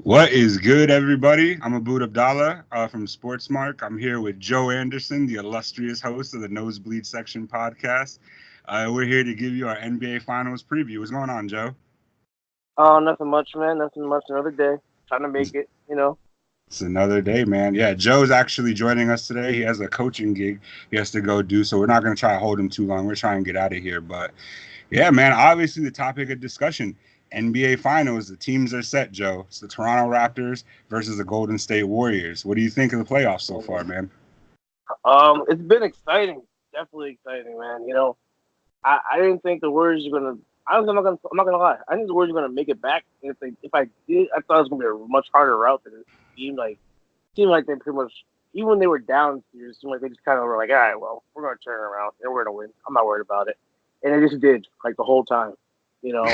What is good, everybody? I'm Aboud Abdallah from SportsMark. I'm here with Joe Anderson, the illustrious host of the Nosebleed Section podcast. We're here to give you our NBA Finals preview. What's going on, Joe? Oh, nothing much, man. Nothing much. Another day. Trying to make it. It's another day, man. Yeah, Joe's actually joining us today. He has a coaching gig he has to go do, so we're not going to try to hold him too long. We're trying to get out of here. But yeah, man, obviously the topic of discussion, NBA Finals, the teams are set, Joe. It's the Toronto Raptors versus the Golden State Warriors. What do you think of the playoffs so far, man? It's been exciting. Definitely exciting, man. I didn't think the Warriors were gonna. I'm not gonna lie. I think the Warriors were gonna make it back. And if I did, I thought it was gonna be a much harder route than it seemed like. Seemed like they pretty much, even when they were down, it seemed like they just kind of were like, all right, well, we're gonna turn it around and we're gonna win. I'm not worried about it, and they just did like the whole time. You know,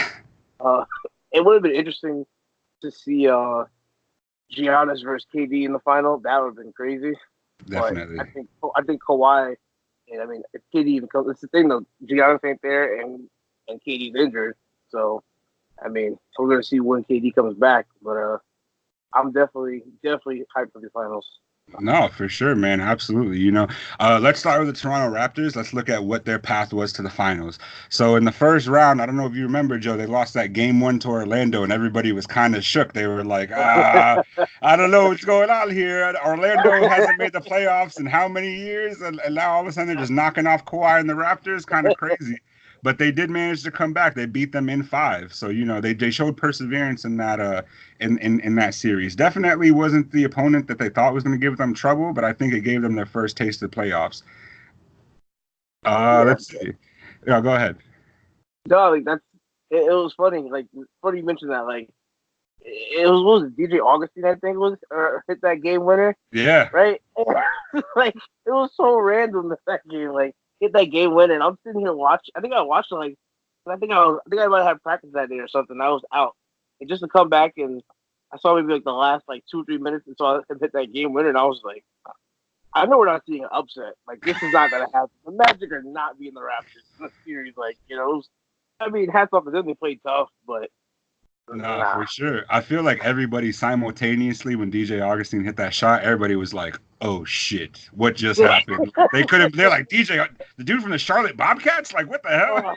uh, it would have been interesting to see Giannis versus KD in the final. That would have been crazy. But Definitely. I think Kawhi, and I mean if KD even comes, it's the thing though. Giannis ain't there, and KD's injured, so I mean we're gonna see when KD comes back. But I'm definitely hyped for the finals. No, for sure, man. Absolutely. Let's start with the Toronto Raptors. Let's look at what their path was to the finals. So in the first round, I don't know if you remember, Joe, they lost that game one to Orlando, and everybody was kind of shook. They were like, I don't know what's going on here. Orlando hasn't made the playoffs in how many years? And now all of a sudden they're just knocking off Kawhi and the Raptors. Kind of crazy. But they did manage to come back. They beat them in five. So, they showed perseverance in that in that series. Definitely wasn't the opponent that they thought was going to give them trouble, but I think it gave them their first taste of playoffs. Yeah, Let's see. Yeah, go ahead. no, like that's it was funny. Like funny you mentioned that. Like it was what was it, DJ Augustine, I think was or hit that game winner, Yeah. right? Like it was so random that game. Like hit that game winner, and I'm sitting here watching. I think I watched it like I think I might have had practice that day or something. I was out, and just to come back and I saw maybe like the last like 2 or 3 minutes and saw him hit that game winner, and I was like, I know we're not seeing an upset. Like this is not gonna happen. The Magic are not being the Raptors in the series. Like I mean, hats off to them. They played tough, but No, nah. for sure. I feel like everybody simultaneously, when DJ Augustine hit that shot, everybody was like, "Oh shit, what just happened?" They could have. They're like, "DJ, the dude from the Charlotte Bobcats, like, what the hell?"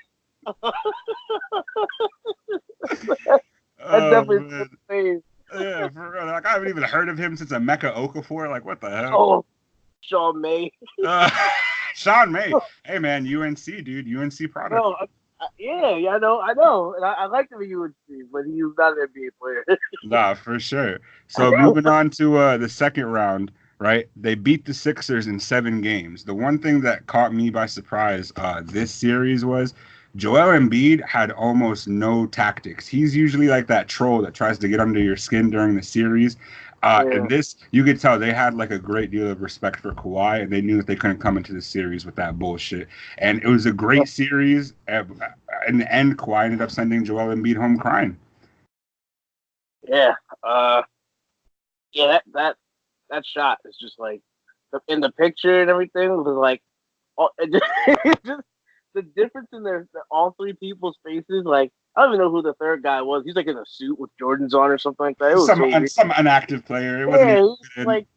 That Oh definitely man. is. Yeah, for real. Like, I haven't even heard of him since Emeka Okafor. Like, what the hell? Oh, Sean May. Uh, Sean May. Hey, man, UNC, dude. UNC product. No, yeah, I know. And I like him at UNC, but he was not an NBA player. Nah, for sure. So moving on to the second round, right? They beat the Sixers in 7 games. The one thing that caught me by surprise this series was Joel Embiid had almost no tactics. He's usually like that troll that tries to get under your skin during the series. And Yeah. this, you could tell they had like a great deal of respect for Kawhi, and they knew that they couldn't come into the series with that bullshit. And it was a great series. In the end, Kawhi ended up sending Joel Embiid home crying. Yeah. Yeah, that shot is just like in the picture and everything was like it just the difference in all three people's faces. Like I don't even know who the third guy was. He's like in a suit with Jordans on or something like that. It was Some so weird. some inactive player. It wasn't Yeah, even he was good. like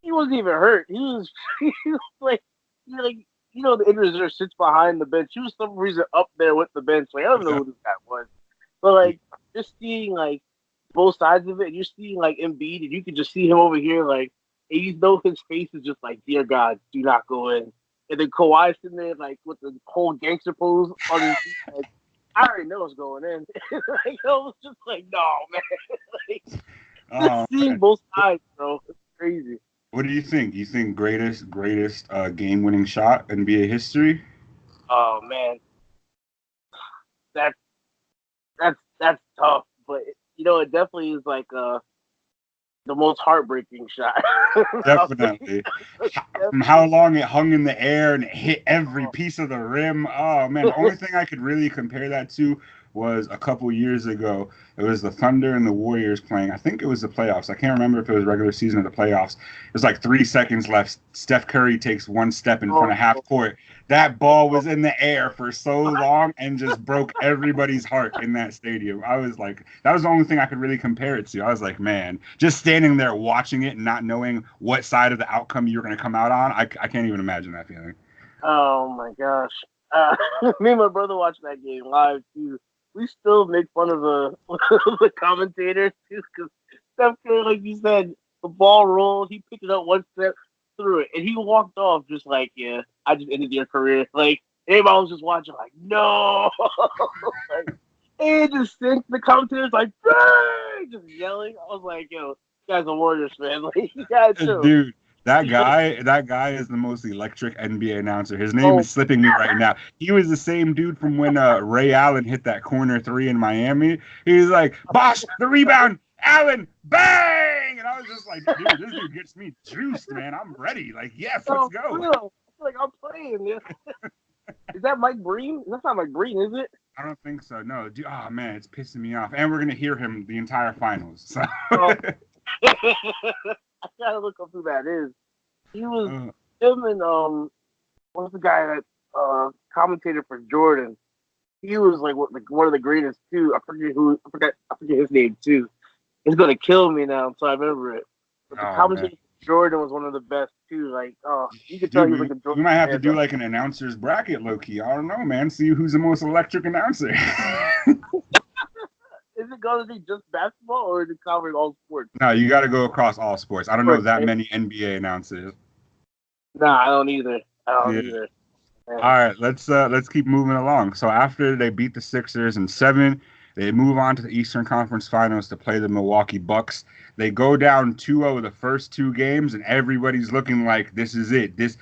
he wasn't even hurt. He was he was like the injured reserve sits behind the bench. He was for some reason up there with the bench. Like I don't know who this guy was, but like just seeing like both sides of it, and you're seeing like Embiid, and you can just see him over here like, and you know his face is just like, dear God, do not go in. And then Kawhi sitting there like with the whole gangster pose on his feet, like I already know what's going in. Like, I was just like, no man, like just Oh seeing man. both sides, bro, it's crazy. What do you think? You think greatest game winning shot in NBA history? Oh man, that's that's tough, but it definitely is like the most heartbreaking shot. Definitely. From how Definitely. long it hung in the air and it hit every Oh, piece of the rim. Oh man, the only thing I could really compare that to was a couple years ago. It was the Thunder and the Warriors playing. I think it was the playoffs. I can't remember if it was regular season or the playoffs. It was like 3 seconds left. Steph Curry takes one step in front Oh, of half court. That ball was in the air for so long and just broke everybody's heart in that stadium. I was like, that was the only thing I could really compare it to. I was like, man, just standing there watching it and not knowing what side of the outcome you're going to come out on. I can't even imagine that feeling. oh my gosh. Uh, Me and my brother watched that game live too. We still make fun of the commentators too, because Steph Curry, like you said, the ball rolled, he picked it up one step, threw it, and he walked off just like, yeah, I just ended your career. Like everybody was just watching, like, no, like, and just think the commentators like, "Bang!" just yelling. I was like, yo, you guys are Warriors, man. Like, you guys chill. Dude, that guy is the most electric NBA announcer. His name Oh, is slipping me right now. He was the same dude from when Ray Allen hit that corner three in Miami. He was like, Bosh, the rebound, Allen, bang! And I was just like, dude, this dude gets me juiced, man. I'm ready. Like, yes, let's no, go. real. I feel like I'm playing. Yeah. Is that Mike Breen? That's not Mike Breen, is it? I don't think so. No, dude. Oh man, it's pissing me off. And we're gonna hear him the entire finals. So Oh, I gotta look up who that is. He was uh, him and what's the guy that commentated for Jordan? He was like one of the greatest too. I forget his name too. It's gonna kill me now until I remember it. But the oh man. commentator for Jordan was one of the best too. Like, oh, you could tell Dude, he was we, like a we Jordan might have to fan. do like an announcer's bracket, low key. I don't know, man. See who's the most electric announcer. Is it gonna be just basketball or is it covering all sports? No, you got to go across all sports. I don't know Sports, that right? many NBA announcers. Nah, I don't either. I don't Yeah. either. All Man. right, let's keep moving along. So after they beat the Sixers in seven, they move on to the Eastern Conference Finals to play the Milwaukee Bucks. They go down 2-0 the first two games, and everybody's looking like this is it. This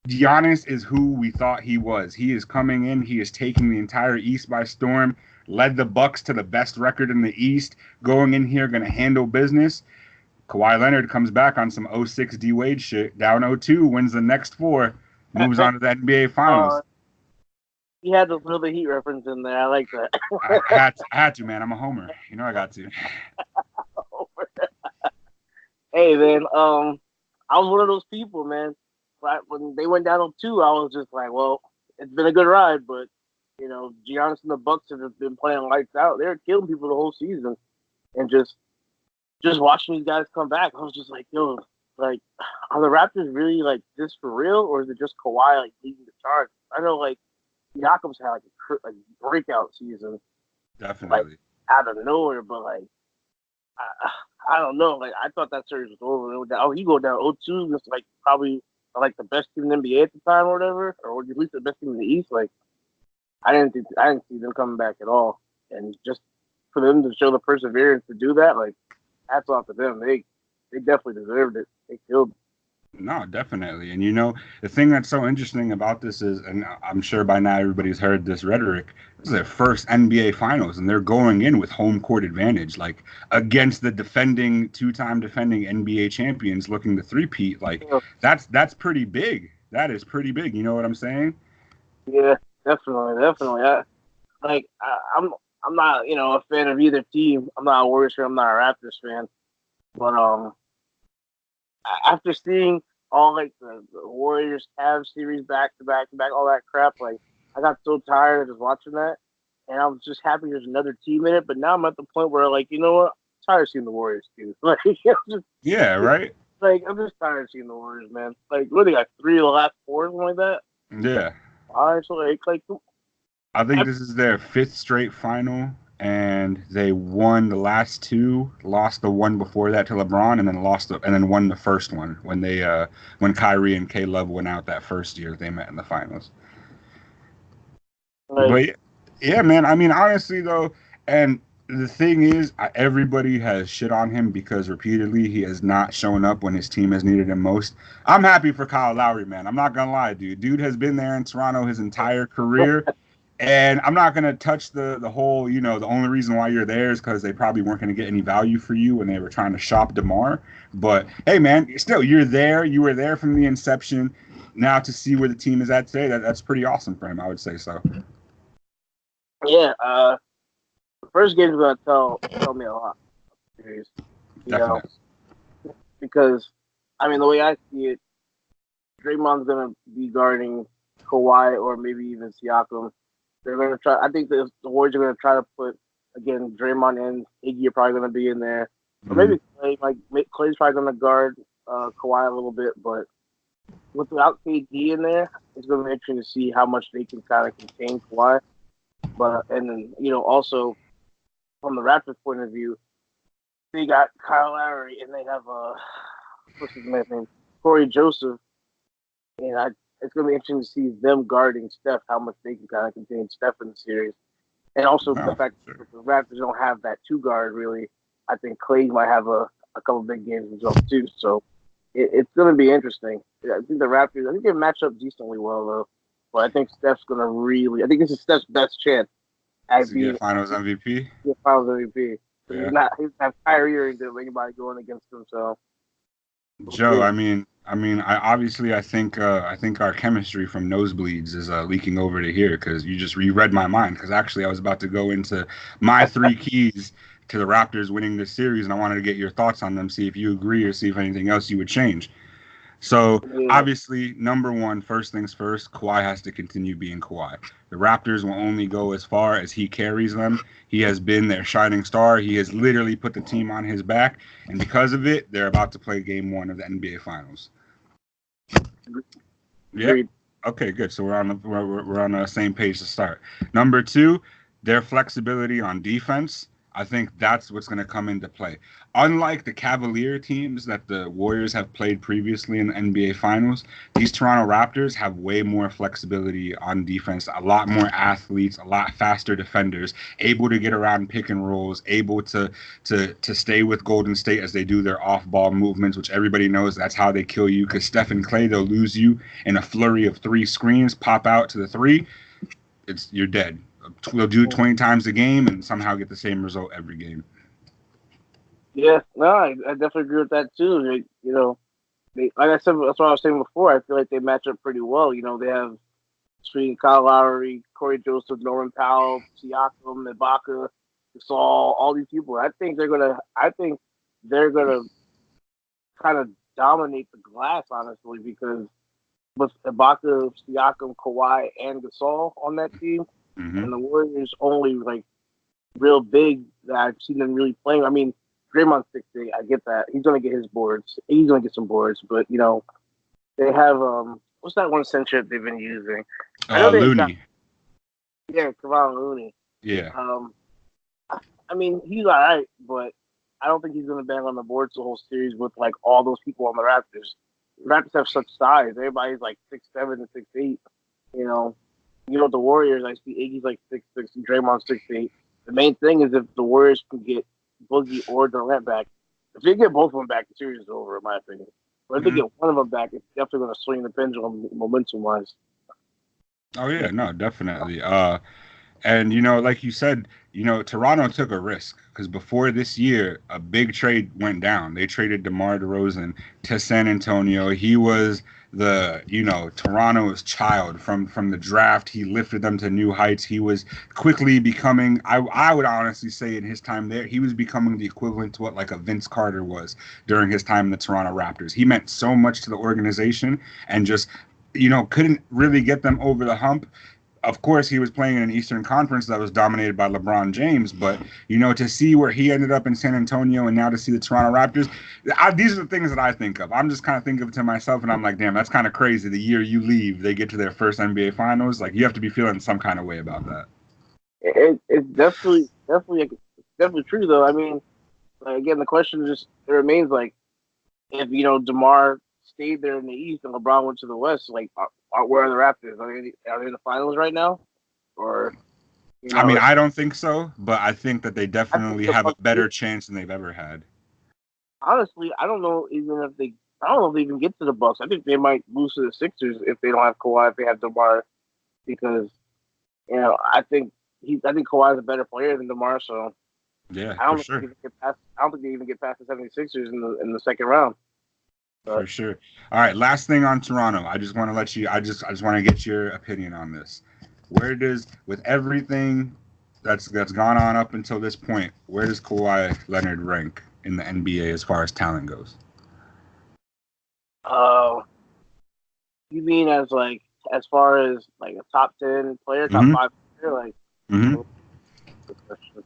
Giannis is who we thought he was. He is coming in. He is taking the entire East by storm. Led the Bucks to the best record in the East. Going in here, going to handle business. Kawhi Leonard comes back on some '06 D Wade shit. Down 0-2, wins the next four, moves on to the NBA uh, Finals. he had to throw the Heat reference in there. I like that. I had to, man. I'm a homer. You know I got to. Hey man, I was one of those people, man. When they went down on two, I was just like, well, it's been a good ride, but Giannis and the Bucks have just been playing lights out. They're killing people the whole season, and just watching these guys come back, I was just like, yo, like, are the Raptors really like this for real, or is it just Kawhi like leading the charge? I know like Siakam's had like breakout season, like Definitely. out of nowhere, but like I don't know. Like I thought that series was over. Oh, he go down 0-2. It's like probably like the best team in the NBA at the time, or whatever, or at least the best team in the East. Like I didn't see them coming back at all, and just for them to show the perseverance to do that, like hats off to them. They definitely deserved it. They killed. No, definitely. And the thing that's so interesting about this is, and I'm sure by now everybody's heard this rhetoric, this is their first NBA Finals, and they're going in with home court advantage, like against the two-time defending NBA champions looking to three-peat. Like that's pretty big. That is pretty big. You know what I'm saying? Yeah, definitely, definitely. I'm not a fan of either team. I'm not a Warriors fan. I'm not a Raptors fan. But after seeing all like the Warriors Cavs series back to back to back, all that crap, like I got so tired of just watching that, and I was just happy there's another team in it. But now I'm at the point where like you know what, I'm tired of seeing the Warriors too. Like Yeah, just right? like I'm just tired of seeing the Warriors, man. Like what they got 3 of the last 4, something like that. Yeah. All right, so like I think this is their fifth straight final, and they won the last two, lost the one before that to LeBron, and then won the first one when Kyrie and K Love went out that first year they met in the finals. like But yeah, man. I mean, honestly though, and the thing is, everybody has shit on him because repeatedly he has not shown up when his team has needed him most. I'm happy for Kyle Lowry, man. I'm not gonna lie, dude. Dude has been there in Toronto his entire career. And I'm not gonna touch the whole, the only reason why you're there is because they probably weren't gonna get any value for you when they were trying to shop DeMar. But hey, man, still you're there. You were there from the inception. Now to see where the team is at today, that's pretty awesome for him. I would say so. Yeah, the first game is gonna tell me a lot. Series, you know, Definitely. because I mean the way I see it, Draymond's gonna be guarding Kawhi or maybe even Siakam. They're gonna try. I think the Warriors are gonna try to put again Draymond and Iggy are probably gonna be in there, or Hmm. maybe Clay. Like Clay's probably gonna guard Kawhi a little bit, but without KD in there, it's gonna be interesting to see how much they can kind of contain Kawhi. But and then also from the Raptors point of view, they got Kyle Lowry and they have what's his man's name, Corey Joseph, and it's gonna be interesting to see them guarding Steph, how much they can kind of contain Steph in the series. And also the No, fact for sure. that the Raptors don't have that two guard really. I think Clay might have a couple big games himself too. So it's going to be interesting. I think the Raptors. I think they match up decently well though. But I think Steph's going to really. I think this is Steph's best chance at To get being Finals MVP. the Finals MVP. Yeah. He doesn't have Kyrie or anybody going against him. So we'll Joe, see. I think our chemistry from nosebleeds is leaking over to here because you just reread my mind. Because actually, I was about to go into my three keys to the Raptors winning this series, and I wanted to get your thoughts on them, see if you agree or see if anything else you would change. So Yeah, obviously, number one, first things first, Kawhi has to continue being Kawhi. The Raptors will only go as far as he carries them. He has been their shining star. He has literally put the team on his back, and because of it, they're about to play Game One of the NBA Finals. Yep. agreed. Okay, good. So we're on the same page to start. Number two, their flexibility on defense. I think that's what's going to come into play. Unlike the Cavalier teams that the Warriors have played previously in the NBA Finals, these Toronto Raptors have way more flexibility on defense, a lot more athletes, a lot faster defenders, able to get around pick and rolls, able to stay with Golden State as they do their off-ball movements, which everybody knows that's how they kill you. Because Steph and Clay, they'll lose you in a flurry of three screens, pop out to the three, you're dead. They'll do it 20 times a game and somehow get the same result every game. Yeah, no, I definitely agree with that too. Like I said, that's what I was saying before. I feel like they match up pretty well. They have between Kyle Lowry, Corey Joseph, Norman Powell, Siakam, Ibaka, Gasol, all these people. I think they're gonna kind of dominate the glass, honestly, because with Ibaka, Siakam, Kawhi, and Gasol on that team, Hmm. and the Warriors only like real big that I've seen them really playing. I mean, Draymond's 6'8", I get that. He's gonna get his boards. He's gonna get some boards, but they have what's that one center they've been using? I know they got Looney. Kevon Looney. Yeah. Um, I mean, he's all right, but I don't think he's going to bang on the boards the whole series with like all those people on the Raptors. The Raptors have such size; everybody's like 6'7" and 6'8". You know, the Warriors. I see Iggy's like 6'6" and Draymond's 6'8". The main thing is if the Warriors can get Boogie or Durant back. If they get both of them back, the series is over, in my opinion. But if they Hmm. get one of them back, it's definitely going to swing the pendulum momentum wise. Oh yeah, no, definitely. And like you said, Toronto took a risk because before this year, a big trade went down. They traded DeMar DeRozan to San Antonio. He was Toronto's child from the draft. He lifted them to new heights. He was quickly becoming, I would honestly say in his time there, he was becoming the equivalent to what like a Vince Carter was during his time in the Toronto Raptors. He meant so much to the organization and just couldn't really get them over the hump. Of course, he was playing in an Eastern Conference that was dominated by LeBron James, but to see where he ended up in San Antonio and now to see the Toronto Raptors, these are the things that I think of. I'm just kind of thinking of it to myself, and I'm like, damn, that's kind of crazy. The year you leave, they get to their first NBA Finals. Like, you have to be feeling some kind of way about that. It's definitely true though. I mean, like, again, the question just it remains like if Demar stayed there in the East and LeBron went to the West, like where are the Raptors? Are they in the finals right now? Or I mean, I don't think so, but I think that they I think definitely the have a Bucks better chance than they've ever had. honestly, I don't know even if they. I don't know if they even get to the Bucks. I think they might lose to the Sixers if they don't have Kawhi. If they have Demar, because I think Kawhi is a better player than Demar. So Yeah, I for don't think they sure. even get past. I don't think they even get past the 76ers in the second round. For But sure. All right, last thing on Toronto. I just want to get your opinion on this. Where does with everything? that's gone on up until this point, where does Kawhi Leonard rank in the NBA as far as talent goes? Uh, you mean as far as like a top 10 player, top Mm-hmm. 5 player, like? Mm-hmm. Good question.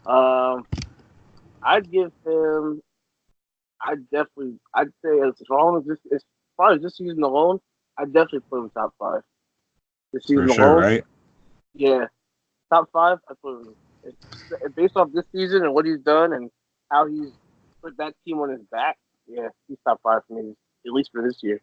Um, I'd give him. I'd say as far as this season alone, I'd definitely put him top 5. This For season sure, alone, right? yeah, top 5. I put him. Based off this season and what he's done and how he's put that team on his back. Yeah, he's top 5 for me, at least for this year.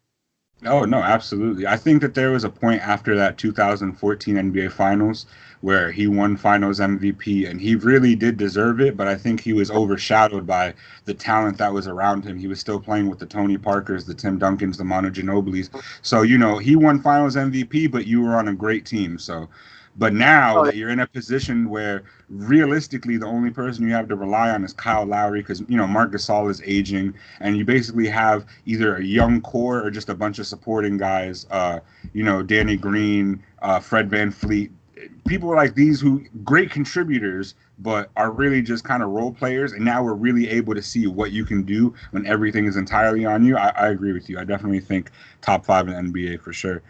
Oh, no, absolutely. I think that there was a point after that 2014 NBA Finals where he won Finals MVP, and he really did deserve it, but I think he was overshadowed by the talent that was around him. He was still playing with the Tony Parkers, the Tim Duncans, the Manu Ginobilis. So, he won Finals MVP, but you were on a great team. So, but now Oh, that you're in a position where realistically the only person you have to rely on is Kyle Lowry because, Marc Gasol is aging, and you basically have either a young core or just a bunch of supporting guys, Danny Green, Fred Van Fleet, people like these who great contributors, but are really just kind of role players. And now we're really able to see what you can do when everything is entirely on you. I agree with you. I definitely think top 5 in the NBA for sure.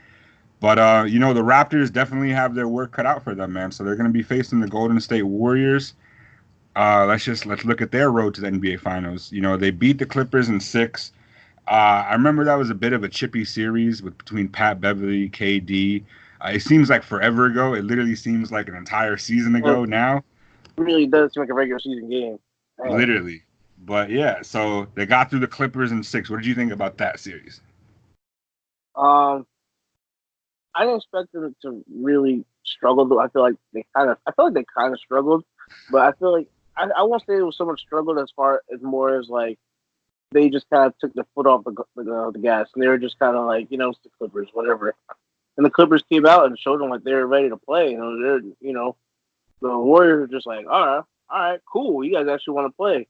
But the Raptors definitely have their work cut out for them, man. So they're going to be facing the Golden State Warriors. Let's look at their road to the NBA Finals. They beat the Clippers in 6. I remember that was a bit of a chippy series between Pat Beverly, KD. It seems like forever ago. It literally seems like an entire season well, ago now, it really does seem like a regular season game. Man. literally. But yeah, so they got through the Clippers in 6. What did you think about that series? Um, I didn't expect them to really struggle. Though I feel like they kind of struggled, but I feel like I won't say it was so much struggled as far as more as like they just kind of took their foot off the gas, and they were just kind of like, it's the Clippers, whatever. And the Clippers came out and showed them like they were ready to play. The Warriors were just like, all right, cool, you guys actually want to play.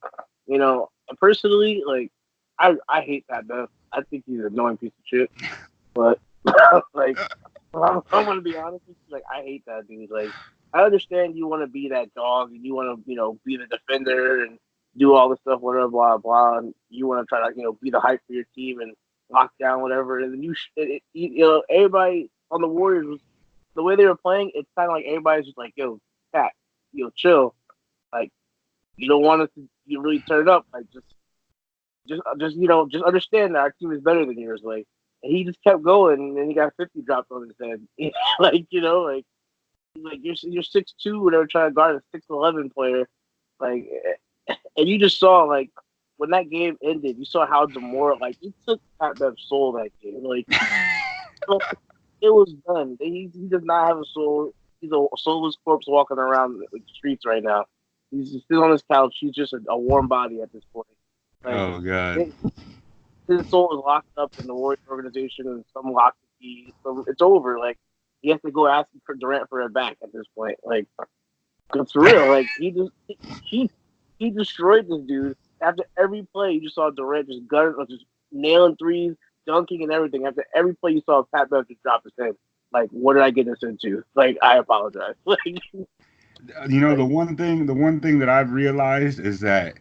And personally, like I hate that Bev. I think he's an annoying piece of shit. But like, I'm gonna be honest with you, like I hate that dude. Like I understand you want to be that dog and you want to be the defender and do all this stuff, whatever, blah blah, and you want to try to be the hype for your team and lock down whatever. And then everybody on the Warriors was the way they were playing. It's kind of like everybody's just like, yo, cat, chill. Like you don't want us to you really turn up. Like just understand that our team is better than yours. Like and he just kept going, and then he got 50 dropped on his head. Like you're 6'2", whatever, trying to guard a 6'11" player. Like, and you just saw like when that game ended, you saw how demoralized. Like he took Pat Bev's soul that game. Like it was done. He does not have a soul. He's a soulless corpse walking around the streets right now. He's still on his couch. He's just a warm body at this point. Like Oh God. his soul is locked up in the Warriors organization, and some locked the key. So it's over. Like he has to go ask for Durant for it back at this point. Like it's real. Like he destroyed this dude. After every play, you just saw Durant just nailing threes, dunking, and everything. After every play, you saw Pat Bev just drop his head. Like, what did I get this into? Like, I apologize. Like, the one thing that I've realized is that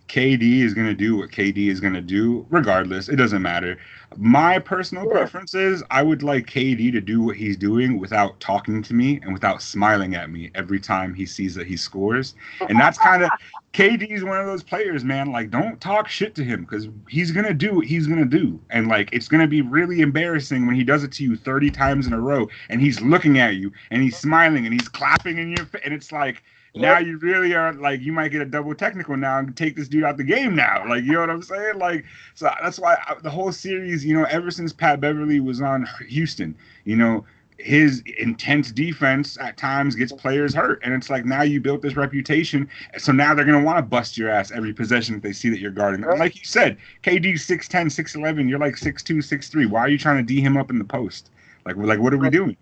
KD is going to do what KD is going to do, regardless. It doesn't matter. My personal yeah, preference is I would like KD to do what he's doing without talking to me and without smiling at me every time he sees that he scores. And that's kind of KD is one of those players, man. Like, don't talk shit to him because he's going to do what he's going to do. And, like, it's going to be really embarrassing when he does it to you 30 times in a row and he's looking at you and he's smiling and he's clapping in your face. And it's like, yeah, now you really are like you might get a double technical now and take this dude out the game now. Like you know what I'm saying? Like so that's why the whole series, ever since Pat Beverly was on Houston, his intense defense at times gets players hurt, and it's like now you built this reputation, so now they're gonna want to bust your ass every possession if they see that you're guarding them. And like you said, KD's 6'10", 6'11", you're like 6'2", 6'3". Why are you trying to D him up in the post? Like what are we doing?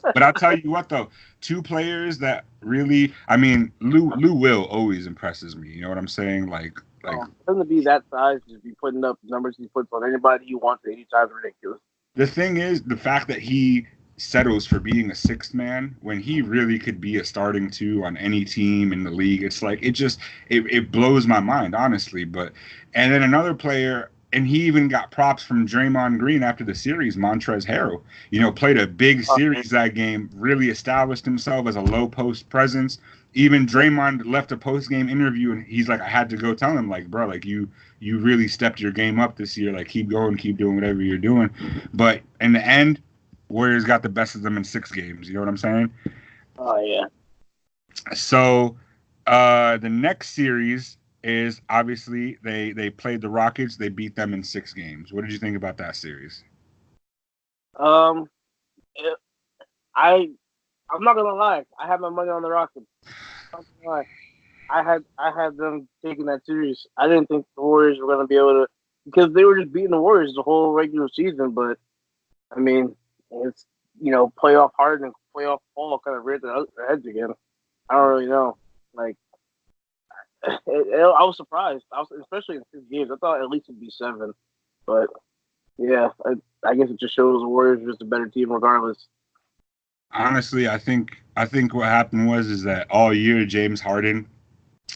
But I'll tell you what though, two players that really, I mean, Lou Will always impresses me. You know what I'm saying? Like for him to be that size, just be putting up numbers he puts on anybody he wants at any time is ridiculous. the thing is, the fact that he settles for being a sixth man when he really could be a starting two on any team in the league. It's like it blows my mind, honestly. But and then another player, and he even got props from Draymond Green after the series, Montrezl Harrell. Played a big series that game, really established himself as a low post presence. Even Draymond left a post game interview and he's like, I had to go tell him, like, bro, like you really stepped your game up this year. Like, keep going, keep doing whatever you're doing. But in the end, Warriors got the best of them in 6 games. You know what I'm saying? Oh yeah. So the next series is obviously they played the Rockets. They beat them in 6 games. What did you think about that series? Um, it, I'm not gonna lie. I had my money on the Rockets. I'm not gonna lie. I had them taking that series. I didn't think the Warriors were gonna be able to because they were just beating the Warriors the whole regular season. But I mean, it's playoff hard and playoff fall kind of reared their heads again. I don't really know. Like, I was surprised. Especially in 6 games. I thought at least it'd be 7, but yeah, I guess it just shows the Warriors are just a better team regardless. Honestly, I think what happened is that all year James Harden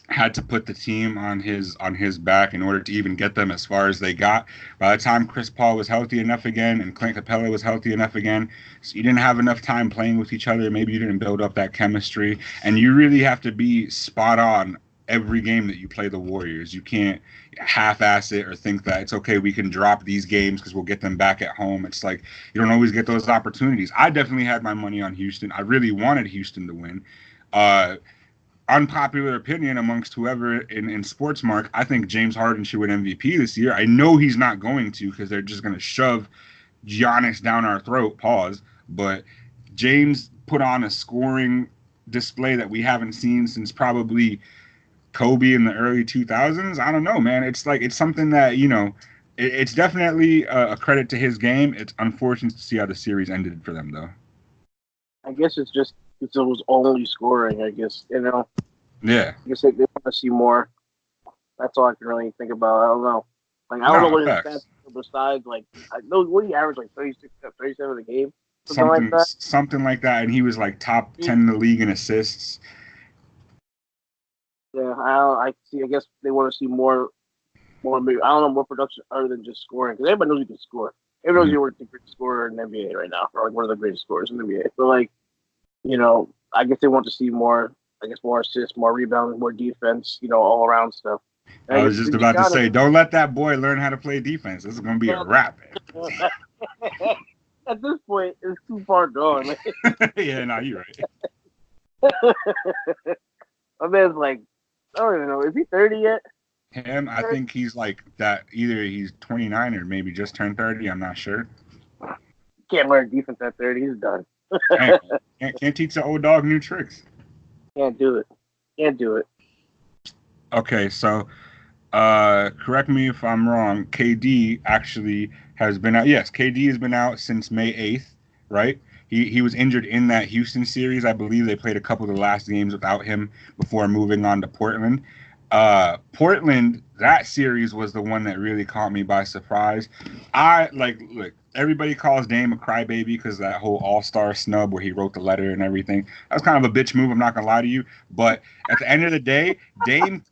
had to put the team on his back in order to even get them as far as they got. By the time Chris Paul was healthy enough again and Clint Capella was healthy enough again, so you didn't have enough time playing with each other. Maybe you didn't build up that chemistry, and you really have to be spot on every game that you play the Warriors. You can't half-ass it or think that it's okay, we can drop these games because we'll get them back at home. It's like you don't always get those opportunities. I definitely had my money on Houston. I really wanted Houston to win. Unpopular opinion amongst whoever in SportsMark, I think James Harden should win MVP this year. I know he's not going to because they're just going to shove Giannis down our throat. Pause. But James put on a scoring display that we haven't seen since probably Kobe in the early 2000s. I don't know, man. It's like it's something that it's definitely a credit to his game. It's unfortunate to see how the series ended for them, though. I guess it was only scoring. I guess Yeah. I guess they want to see more. That's all I can really think about. I don't know. Like I don't know No, what his stats facts. are besides like I know what do you average like 36, 37 a game, something like Something that. something like that, and he was like top 10 in the league in assists. Yeah, I see. I guess they want to see more. Maybe, I don't know more production other than just scoring because everybody knows you can score. Everybody knows Mhm. you're the greatest scorer in the NBA right now, or like one of the greatest scorers in the NBA. But like I guess they want to see more. I guess more assists, more rebounding, more defense. All around stuff. And I I guess was just to be about to honest, say, don't let that boy learn how to play defense. This is gonna be a wrap. at this point, it's too far gone. Yeah, no, you're right. My man's like, I don't even know. Is he 30 yet? Him, I think he's like that. Either he's 29 or maybe just turned 30. I'm not sure. Can't learn defense at 30. He's done. Hey, can't teach the old dog new tricks. Can't do it. Can't do it. Okay, so correct me if I'm wrong. KD actually has been out. Yes, KD has been out since May 8th, right? He was injured in that Houston series. I believe they played a couple of the last games without him before moving on to Portland. Portland, that series was the one that really caught me by surprise. Look, everybody calls Dame a crybaby because that whole All-Star snub where he wrote the letter and everything. That was kind of a bitch move. I'm not gonna lie to you, but at the end of the day, Dame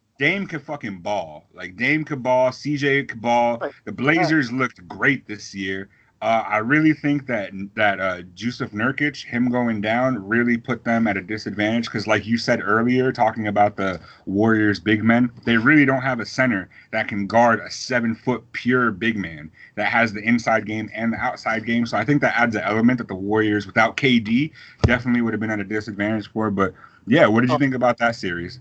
could fucking ball. Like Dame could ball, CJ could ball. Like, The Blazers looked great this year. I really think that Jusuf Nurkic, him going down, really put them at a disadvantage because, like you said earlier, talking about the Warriors big men, they really don't have a center that can guard a 7-foot pure big man that has the inside game and the outside game. So I think that adds an element that the Warriors, without KD, definitely would have been at a disadvantage for. But yeah, what did you think about that series?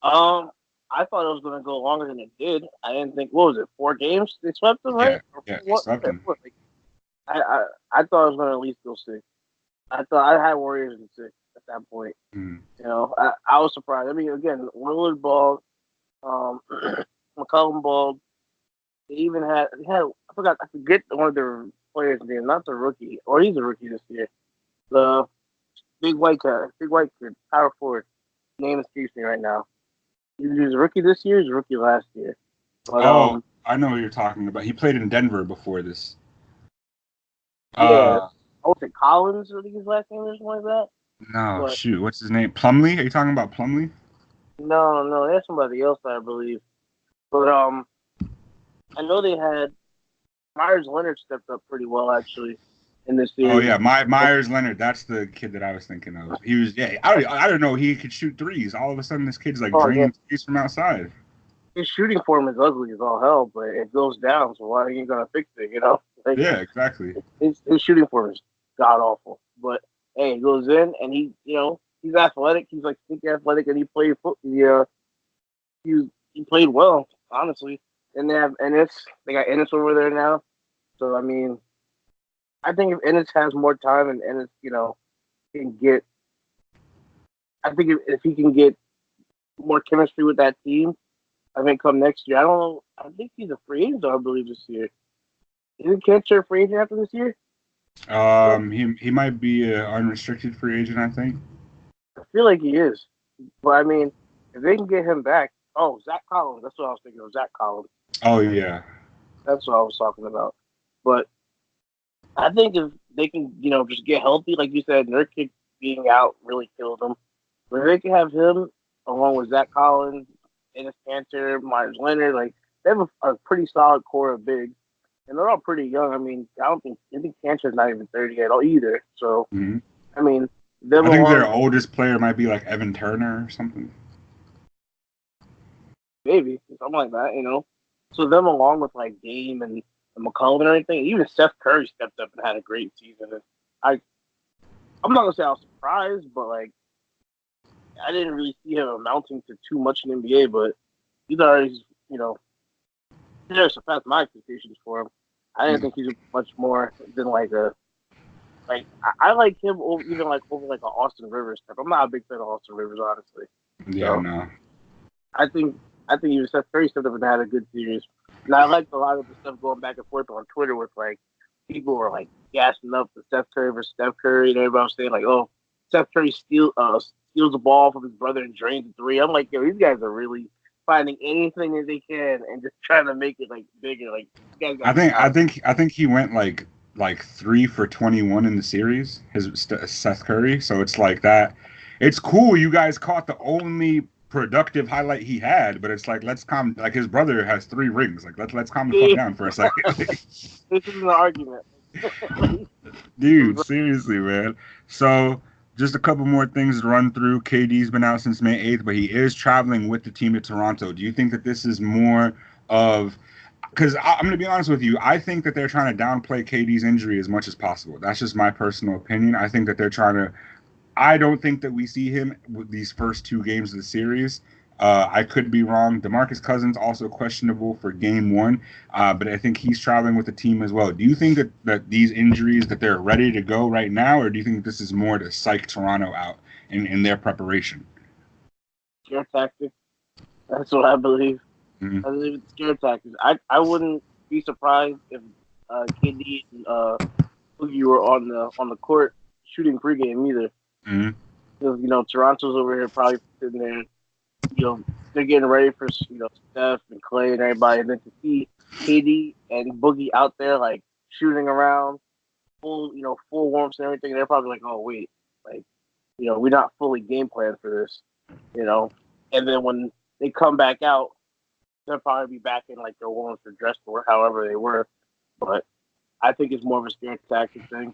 um, I thought it was going to go longer than it did. I didn't think. What was it? 4 games they swept them, Yeah, right? Or yeah, what? Yeah, something. like, I thought it was going to at least go 6. I thought I had Warriors in 6 at that point. Mm. I was surprised. I mean, again, Lillard balled, um, McCollum balled. They had I forget one of their players' name, not the rookie, or he's a rookie this year. The big white kid, power forward. Name escapes me right now. He was a rookie this year. He was a rookie last year. But Oh, I know what you're talking about. He played in Denver before this. yeah. Uh, I would say Collins, I think his last name or something like that. No, But shoot, what's his name? Plumlee? Are you talking about Plumlee? no, that's somebody else, I believe. But I know they had Myers Leonard stepped up pretty well actually in this Oh series. yeah, Myers Leonard. That's the kid that I was thinking of. He was I don't know. He could shoot threes. All of a sudden, this kid's like Oh yeah, draining threes from outside. his shooting form is ugly as all hell, but it goes down. So why are you gonna fix it? You know, like Yeah, exactly. his shooting form is god awful. But hey, he goes in and he's athletic. He's like sneaky athletic, and he played foot. He played well, honestly. And they have Ennis. They got Ennis over there now. So I mean, I think if Ennis has more time and Ennis, can get, I think if he can get more chemistry with that team, I think come next year. I don't know. I think he's a free agent, I believe, this year. Isn't Cantor a free agent after this year? He might be an unrestricted free agent, I think. I feel like he is. But I mean, if they can get him back, Zach Collins. That's what I was thinking of. Zach Collins. Oh yeah. That's what I was talking about. But I think if they can, just get healthy, like you said, Nurkic being out really killed them. But if they can have him along with Zach Collins, Ennis Cantor, Myers Leonard, like they have a pretty solid core of bigs, and they're all pretty young. I mean, I think Cantor's not even 30 at all either. So Mm-hmm. I mean, them I think along their oldest player might be like Evan Turner or something. maybe something like that. So them along with like Dame and McCollum and everything, even Steph Curry stepped up and had a great season. And I'm not gonna say I was surprised, but like I didn't really see him amounting to too much in the NBA. But he's already, he surpassed my expectations for him. I didn't think he's much more than like a I like him over like an Austin Rivers type. I'm not a big fan of Austin Rivers, honestly. Yeah, So no. I think even Steph Curry stepped up and had a good series. And I liked a lot of the stuff going back and forth on Twitter with like people were like gassing up the Steph Curry versus Steph Curry, and everybody was saying like, "Oh, Steph Curry steals the ball from his brother and drains the three." I'm like, yo, these guys are really finding anything that they can and just trying to make it like bigger. Like, these guys I think he went like 3 for 21 in the series. Seth Curry. So it's like that. It's cool. You guys caught the only productive highlight he had, but it's like let's calm. Like his brother has 3 rings. Like let's calm the fuck down for a second. This is an argument. Dude, seriously, man. So just a couple more things to run through. KD's been out since May 8th, but he is traveling with the team to Toronto. Do you think that this is more of because I'm going to be honest with you, I think that they're trying to downplay KD's injury as much as possible. That's just my personal opinion. I think that they're trying to. I don't think that we see him with these first 2 games of the series. I could be wrong. DeMarcus Cousins also questionable for game 1, but I think he's traveling with the team as well. Do you think that these injuries that they're ready to go right now, or do you think this is more to psych Toronto out in their preparation? Scare tactic. That's what I believe. Mm-hmm. I believe it's scare tactics. I wouldn't be surprised if KD and Boogie were on the court shooting pregame either. Mm-hmm. Because Toronto's over here probably sitting there. They're getting ready for Steph and Clay and everybody, and then to see KD and Boogie out there like shooting around, full warmth and everything, they're probably like, oh wait, like we're not fully game planned for this, and then when they come back out, they'll probably be back in like their warmth or dressed or however they were, but I think it's more of a scare tactic thing.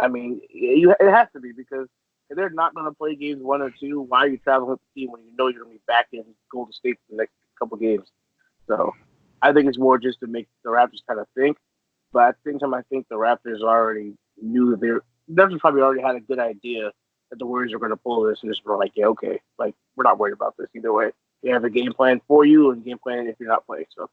I mean, it has to be because if they're not going to play games 1 or 2, why are you traveling with the team when you know you're going to be back in Golden State for the next couple games? So I think it's more just to make the Raptors kind of think. But at the same time, I think the Raptors already knew that the Raptors probably already had a good idea that the Warriors are going to pull this and just were like, yeah, okay, like we're not worried about this either way. They have a game plan for you and a game plan if you're not playing. So.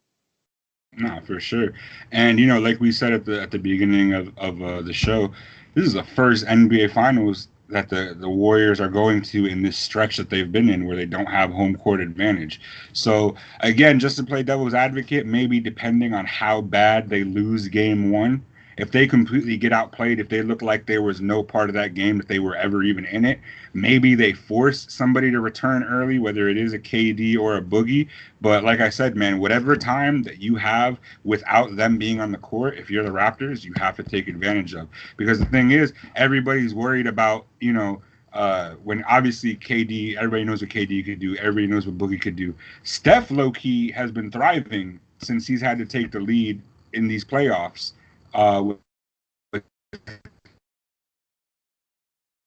No, for sure. And like we said at the beginning of the show, this is the first NBA Finals that the Warriors are going to in this stretch that they've been in where they don't have home court advantage. So again, just to play devil's advocate, maybe depending on how bad they lose game 1, if they completely get outplayed, if they look like there was no part of that game that they were ever even in it, maybe they force somebody to return early, whether it is a KD or a Boogie. But like I said, man, whatever time that you have without them being on the court, if you're the Raptors, you have to take advantage of. Because the thing is, everybody's worried about, when obviously KD, everybody knows what KD could do, everybody knows what Boogie could do. Steph low key has been thriving since he's had to take the lead in these playoffs. With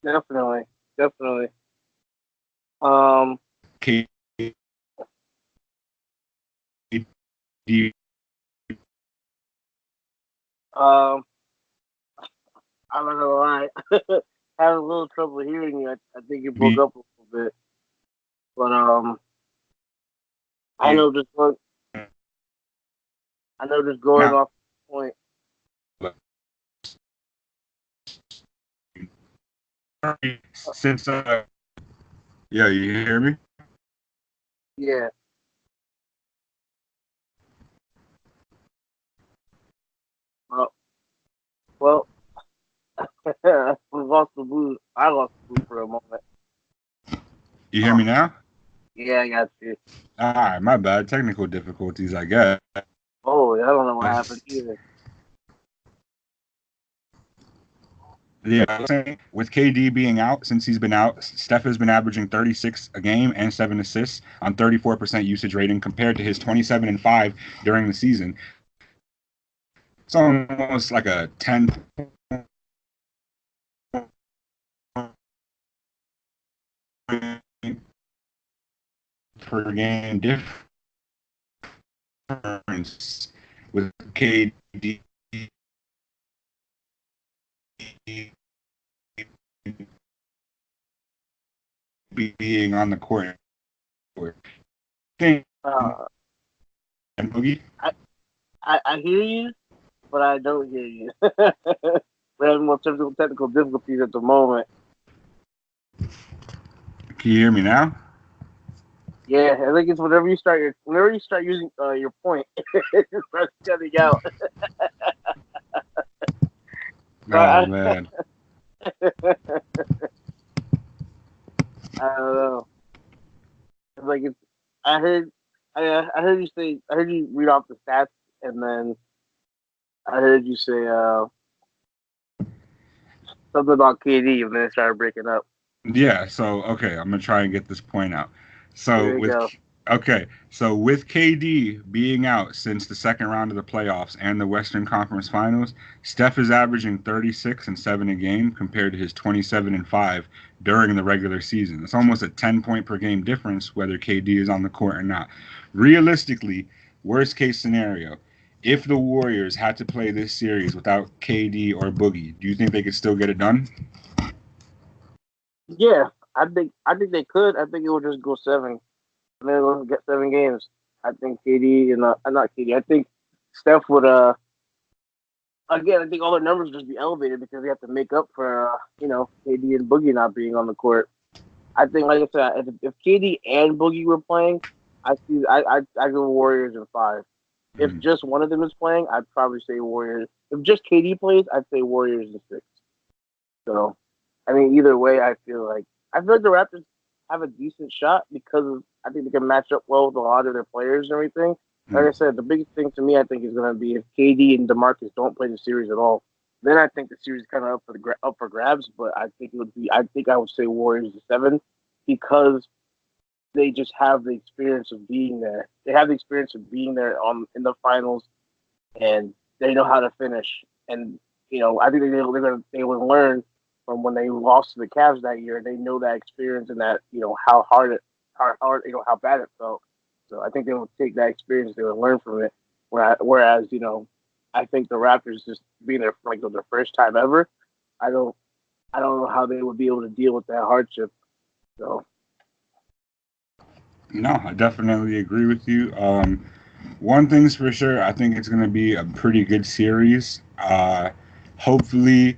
Definitely. Um, KD, um, I'm not gonna lie. Having a little trouble hearing you. I think you broke up a little bit. But I know just going. I know just going now, off the point. since yeah, you hear me? Yeah. Well, we lost the boost. I lost the boost for a moment. You hear Oh, me now? yeah, I got you. All right, my bad. Technical difficulties, I guess. Oh, I don't know what happened either. Yeah, I'm saying with KD being out, since he's been out, Steph has been averaging 36 a game and 7 assists on 34% usage rating compared to his 27 and 5 during the season. It's almost like a 10 per game difference with KD being on the court. And Uh, Boogie, I hear you, but I don't hear you. We're having more technical difficulties at the moment. can you hear me now? Yeah, I think it's whenever you start using your point, it starts cutting out. Oh I, man. I don't know. It's like it's. I heard. I heard you say. I heard you read off the stats, and then I heard you say something about KD, and then it started breaking up. Yeah, so okay, I'm gonna try and get this point out. So There you with go. so with KD being out since the second round of the playoffs and the Western Conference Finals, Steph is averaging 36 and 7 a game compared to his 27 and 5 during the regular season. It's almost a 10-point per game difference whether KD is on the court or not. Realistically, worst case scenario, if the Warriors had to play this series without KD or Boogie, do you think they could still get it done? Yeah, I think they could. I think it would just go seven. And then we'll get 7 games. I think KD and not KD. I think Steph would again. I think all their numbers would just be elevated because they have to make up for KD and Boogie not being on the court. I think, like I said, if KD and Boogie were playing, I go Warriors in 5. If Mhm. just one of them is playing, I'd probably say Warriors. If just KD plays, I'd say Warriors in 6. So, I mean, either way, I feel like the Raptors have a decent shot because I think they can match up well with a lot of their players and everything. Like I said, the biggest thing to me, I think, is going to be if KD and DeMarcus don't play the series at all. Then I think the series is kind of up for grabs. But I think it would be. I think I would say Warriors in 7 because they just have the experience of being there. They have the experience of being there in the finals, and they know how to finish. And I think they would learn from when they lost to the Cavs that year. They know that experience and that how hard how bad it felt. So I think they would take that experience. They would learn from it. Whereas I think the Raptors just being there for like their first time ever. I don't I don't know how they would be able to deal with that hardship. So No, I definitely agree with you. One thing's for sure, I think it's going to be a pretty good series. Hopefully,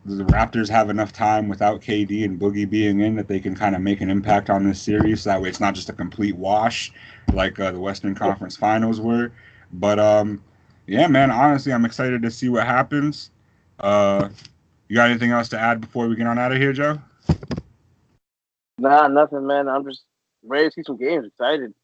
the Raptors have enough time without KD and Boogie being in that they can kind of make an impact on this series. So that way, it's not just a complete wash like the Western Conference Finals were. But yeah, man, honestly, I'm excited to see what happens. Uh, you got anything else to add before we get on out of here, Joe? Nah, nothing, man. I'm just ready to see some games. Excited.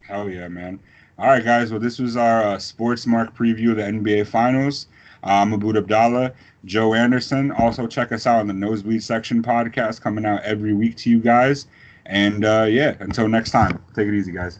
Hell yeah, man. All right, guys. Well, this was our SportsMark preview of the NBA Finals. I'm Aboud Abdallah, Joe Anderson. Also, check us out on the Nosebleed Section podcast coming out every week to you guys. And yeah, until next time, take it easy, guys.